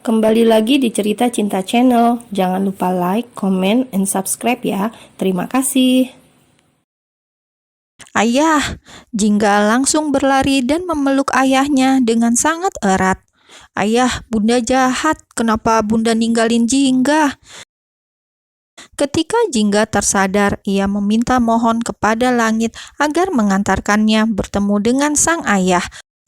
Kembali lagi di Cerita Cinta Channel. Jangan lupa like, comment, and subscribe ya. Terima kasih. Ayah, Jingga langsung berlari dan memeluk ayahnya dengan sangat erat. Ayah, Bunda jahat. Kenapa Bunda ninggalin Jingga? Ketika Jingga tersadar, ia meminta mohon kepada langit agar mengantarkannya bertemu dengan sang ayah.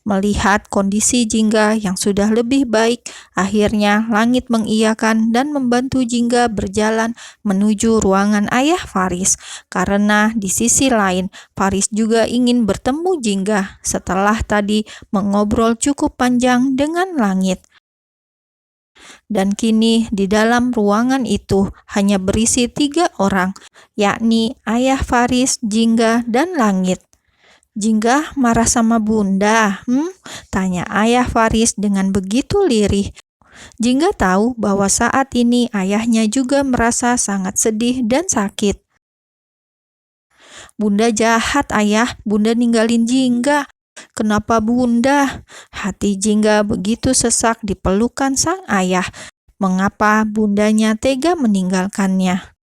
Melihat kondisi Jingga yang sudah lebih baik, akhirnya langit mengiyakan dan membantu Jingga berjalan menuju ruangan ayah Faris. Karena di sisi lain, Faris juga ingin bertemu Jingga setelah tadi mengobrol cukup panjang dengan langit. Dan kini di dalam ruangan itu hanya berisi 3 orang, yakni ayah Faris, Jingga, dan langit. Jingga marah sama Bunda, tanya ayah Faris dengan begitu lirih. Jingga tahu bahwa saat ini ayahnya juga merasa sangat sedih dan sakit. Bunda jahat ayah, Bunda ninggalin Jingga. Kenapa Bunda? Hati Jingga begitu sesak di pelukan sang ayah. Mengapa bundanya tega meninggalkannya?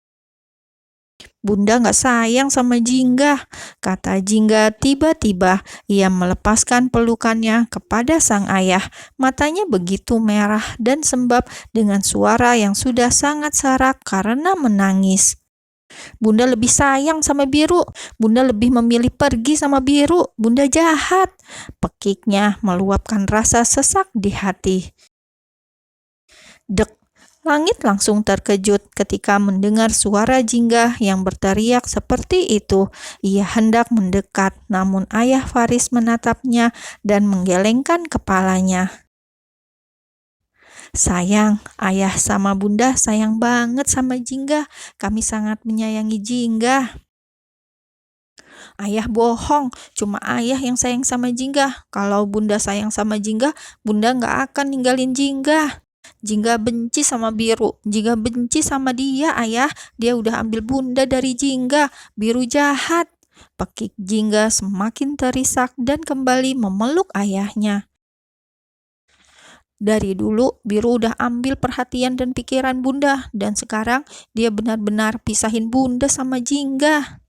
Bunda gak sayang sama Jingga, kata Jingga tiba-tiba. Ia melepaskan pelukannya kepada sang ayah. Matanya begitu merah dan sembab dengan suara yang sudah sangat serak karena menangis. Bunda lebih sayang sama Biru. Bunda lebih memilih pergi sama Biru. Bunda jahat. Pekiknya meluapkan rasa sesak di hati. Dek. Langit langsung terkejut ketika mendengar suara Jingga yang berteriak seperti itu. Ia hendak mendekat, namun ayah Faris menatapnya dan menggelengkan kepalanya. Sayang, ayah sama Bunda sayang banget sama Jingga. Kami sangat menyayangi Jingga. Ayah bohong, cuma ayah yang sayang sama Jingga. Kalau Bunda sayang sama Jingga, Bunda gak akan ninggalin Jingga. Jingga benci sama Biru. Jingga benci sama dia, ayah. Dia udah ambil Bunda dari Jingga. Biru jahat. Pekik Jingga semakin terisak dan kembali memeluk ayahnya. Dari dulu, Biru udah ambil perhatian dan pikiran Bunda. Dan sekarang dia benar-benar pisahin Bunda sama Jingga.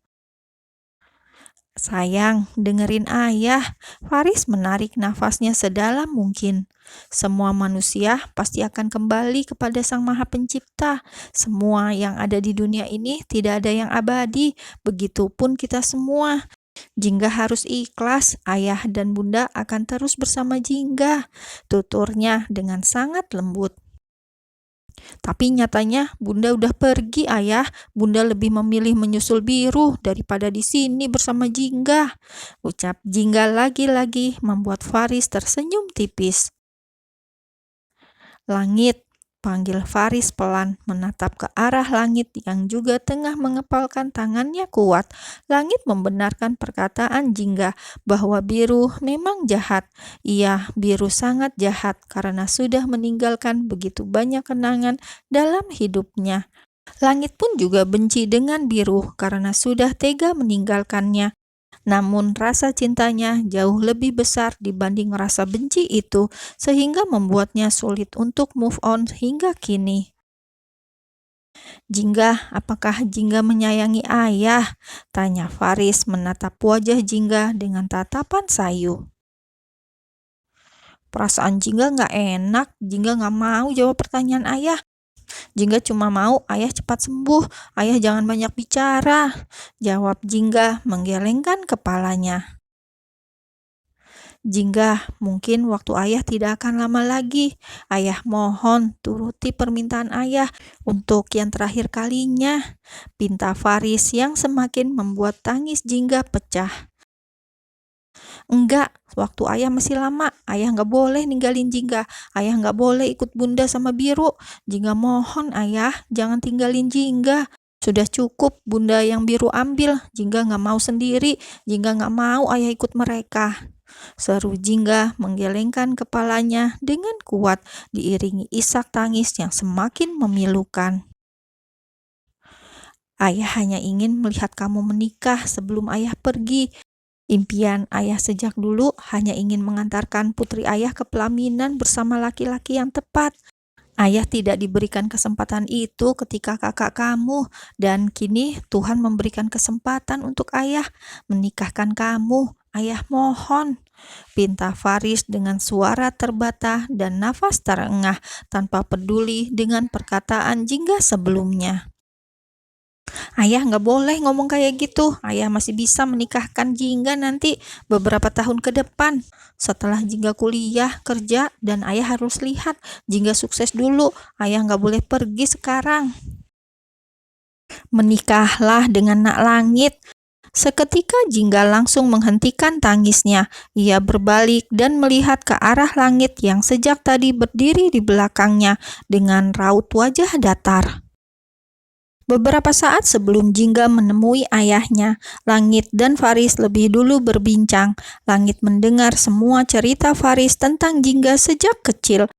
Sayang, dengerin ayah. Faris menarik nafasnya sedalam mungkin. Semua manusia pasti akan kembali kepada Sang Maha Pencipta. Semua yang ada di dunia ini tidak ada yang abadi. Begitupun kita semua. Jingga harus ikhlas. Ayah dan Bunda akan terus bersama Jingga, tuturnya dengan sangat lembut. Tapi nyatanya Bunda udah pergi, ayah. Bunda lebih memilih menyusul Biru daripada di sini bersama Jingga. Ucap Jingga lagi-lagi membuat Faris tersenyum tipis. Langit, panggil Faris pelan, menatap ke arah langit yang juga tengah mengepalkan tangannya kuat. Langit membenarkan perkataan Jingga bahwa Biru memang jahat. Iya, Biru sangat jahat karena sudah meninggalkan begitu banyak kenangan dalam hidupnya. Langit pun juga benci dengan Biru karena sudah tega meninggalkannya. Namun rasa cintanya jauh lebih besar dibanding rasa benci itu, sehingga membuatnya sulit untuk move on hingga kini. Jingga, apakah Jingga menyayangi ayah? Tanya Faris menatap wajah Jingga dengan tatapan sayu. Perasaan Jingga gak enak. Jingga gak mau jawab pertanyaan ayah. Jingga cuma mau ayah cepat sembuh. Ayah jangan banyak bicara, jawab Jingga menggelengkan kepalanya. Jingga, mungkin waktu ayah tidak akan lama lagi. Ayah mohon turuti permintaan ayah untuk yang terakhir kalinya, pinta Faris yang semakin membuat tangis Jingga pecah. Enggak, waktu ayah masih lama. Ayah gak boleh ninggalin Jingga. Ayah gak boleh ikut Bunda sama Biru. Jingga mohon ayah, jangan tinggalin Jingga. Sudah cukup Bunda yang Biru ambil. Jingga gak mau sendiri. Jingga gak mau ayah ikut mereka. Seru Jingga menggelengkan kepalanya dengan kuat, diiringi isak tangis yang semakin memilukan. Ayah hanya ingin melihat kamu menikah sebelum ayah pergi. Impian ayah sejak dulu hanya ingin mengantarkan putri ayah ke pelaminan bersama laki-laki yang tepat. Ayah tidak diberikan kesempatan itu ketika kakak kamu, dan kini Tuhan memberikan kesempatan untuk ayah menikahkan kamu. Ayah mohon, pinta Faris dengan suara terbata dan nafas terengah tanpa peduli dengan perkataan Jingga sebelumnya. Ayah nggak boleh ngomong kayak gitu. Ayah masih bisa menikahkan Jingga nanti beberapa tahun ke depan. Setelah Jingga kuliah, kerja, dan ayah harus lihat Jingga sukses dulu. Ayah nggak boleh pergi sekarang. Menikahlah dengan Nak Langit. Seketika Jingga langsung menghentikan tangisnya. Ia berbalik dan melihat ke arah langit yang sejak tadi berdiri di belakangnya dengan raut wajah datar. Beberapa saat sebelum Jingga menemui ayahnya, Langit dan Faris lebih dulu berbincang. Langit mendengar semua cerita Faris tentang Jingga sejak kecil.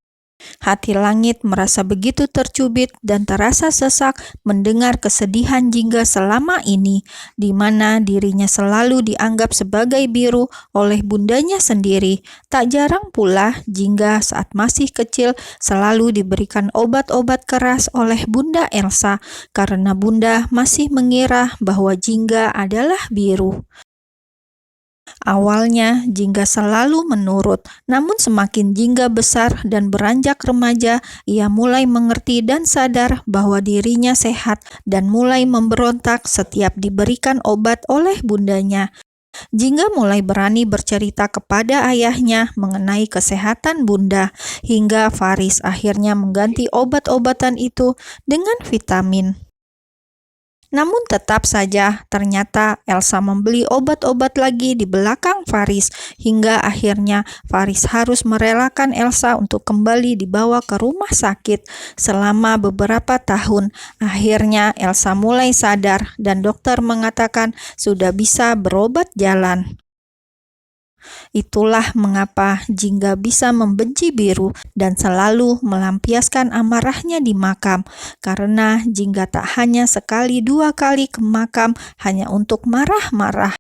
Hati Langit merasa begitu tercubit dan terasa sesak mendengar kesedihan Jingga selama ini, di mana dirinya selalu dianggap sebagai biru oleh bundanya sendiri. Tak jarang pula Jingga saat masih kecil selalu diberikan obat-obat keras oleh Bunda Elsa karena Bunda masih mengira bahwa Jingga adalah biru. Awalnya Jingga selalu menurut, namun semakin Jingga besar dan beranjak remaja, ia mulai mengerti dan sadar bahwa dirinya sehat dan mulai memberontak setiap diberikan obat oleh bundanya. Jingga mulai berani bercerita kepada ayahnya mengenai kesehatan bunda, hingga Faris akhirnya mengganti obat-obatan itu dengan vitamin. Namun tetap saja ternyata Elsa membeli obat-obat lagi di belakang Faris, hingga akhirnya Faris harus merelakan Elsa untuk kembali dibawa ke rumah sakit selama beberapa tahun. Akhirnya Elsa mulai sadar dan dokter mengatakan sudah bisa berobat jalan. Itulah mengapa Jingga bisa membenci biru dan selalu melampiaskan amarahnya di makam, karena Jingga tak hanya sekali dua kali ke makam hanya untuk marah-marah.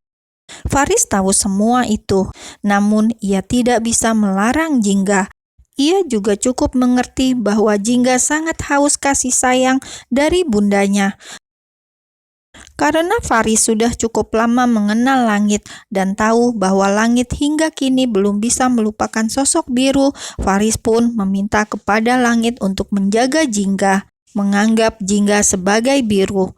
Faris tahu semua itu, namun ia tidak bisa melarang Jingga. Ia juga cukup mengerti bahwa Jingga sangat haus kasih sayang dari bundanya. Karena Faris sudah cukup lama mengenal Langit dan tahu bahwa Langit hingga kini belum bisa melupakan sosok biru, Faris pun meminta kepada Langit untuk menjaga Jingga, menganggap Jingga sebagai biru.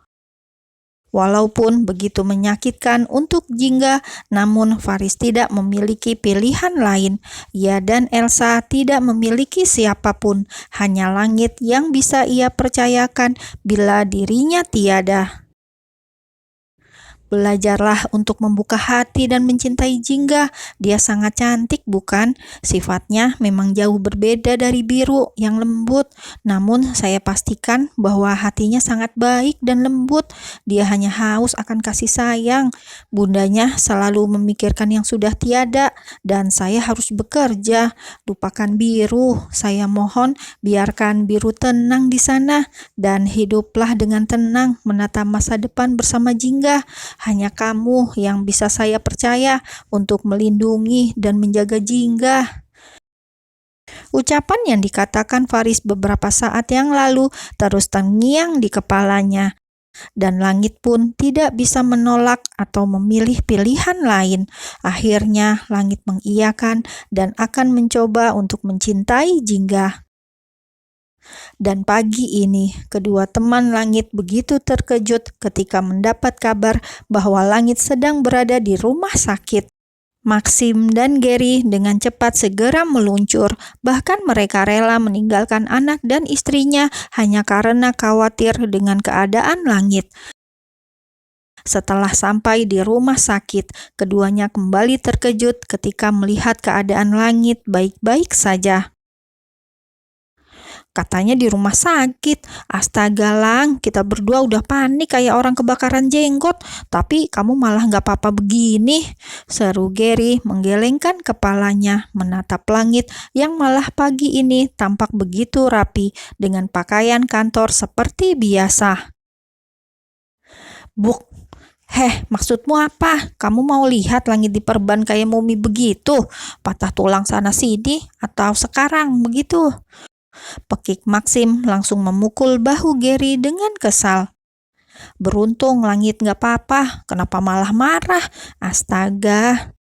Walaupun begitu menyakitkan untuk Jingga, namun Faris tidak memiliki pilihan lain. Ia dan Elsa tidak memiliki siapapun, hanya Langit yang bisa ia percayakan bila dirinya tiada. Belajarlah untuk membuka hati dan mencintai Jingga. Dia sangat cantik, bukan? Sifatnya memang jauh berbeda dari biru yang lembut. Namun saya pastikan bahwa hatinya sangat baik dan lembut. Dia hanya haus akan kasih sayang. Bundanya selalu memikirkan yang sudah tiada dan saya harus bekerja. Lupakan biru. Saya mohon biarkan biru tenang di sana dan hiduplah dengan tenang menata masa depan bersama Jingga. Hanya kamu yang bisa saya percaya untuk melindungi dan menjaga Jingga. Ucapan yang dikatakan Faris beberapa saat yang lalu terus terngiang di kepalanya. Dan Langit pun tidak bisa menolak atau memilih pilihan lain. Akhirnya Langit mengiyakan dan akan mencoba untuk mencintai Jingga. Dan pagi ini, kedua teman Langit begitu terkejut ketika mendapat kabar bahwa Langit sedang berada di rumah sakit. Maxim dan Gary dengan cepat segera meluncur, bahkan mereka rela meninggalkan anak dan istrinya hanya karena khawatir dengan keadaan Langit. Setelah sampai di rumah sakit, keduanya kembali terkejut ketika melihat keadaan Langit baik-baik saja. Katanya di rumah sakit. Astaga Lang, kita berdua udah panik kayak orang kebakaran jenggot. Tapi kamu malah gak apa-apa begini, seru Gary menggelengkan kepalanya menatap Langit yang malah pagi ini tampak begitu rapi dengan pakaian kantor seperti biasa. Buk, maksudmu apa? Kamu mau lihat Langit diperban kayak mumi begitu? Patah tulang sana sini atau sekarang begitu? Pekik Maxim langsung memukul bahu Gary dengan kesal. Beruntung langit gak apa-apa, kenapa malah marah? Astaga.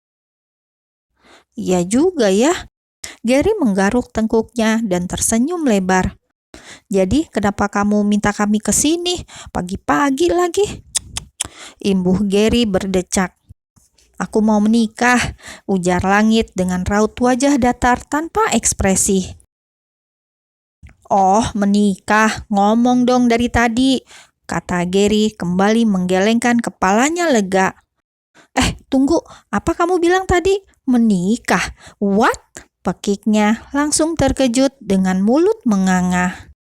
Iya juga ya. Gary menggaruk tengkuknya dan tersenyum lebar. Jadi kenapa kamu minta kami ke sini? Pagi-pagi lagi. Imbuh Gary berdecak. Aku mau menikah, ujar langit dengan raut wajah datar tanpa ekspresi. Oh, menikah, ngomong dong dari tadi, kata Gary kembali menggelengkan kepalanya lega. Tunggu, apa kamu bilang tadi? Menikah? What? Pekiknya langsung terkejut dengan mulut menganga.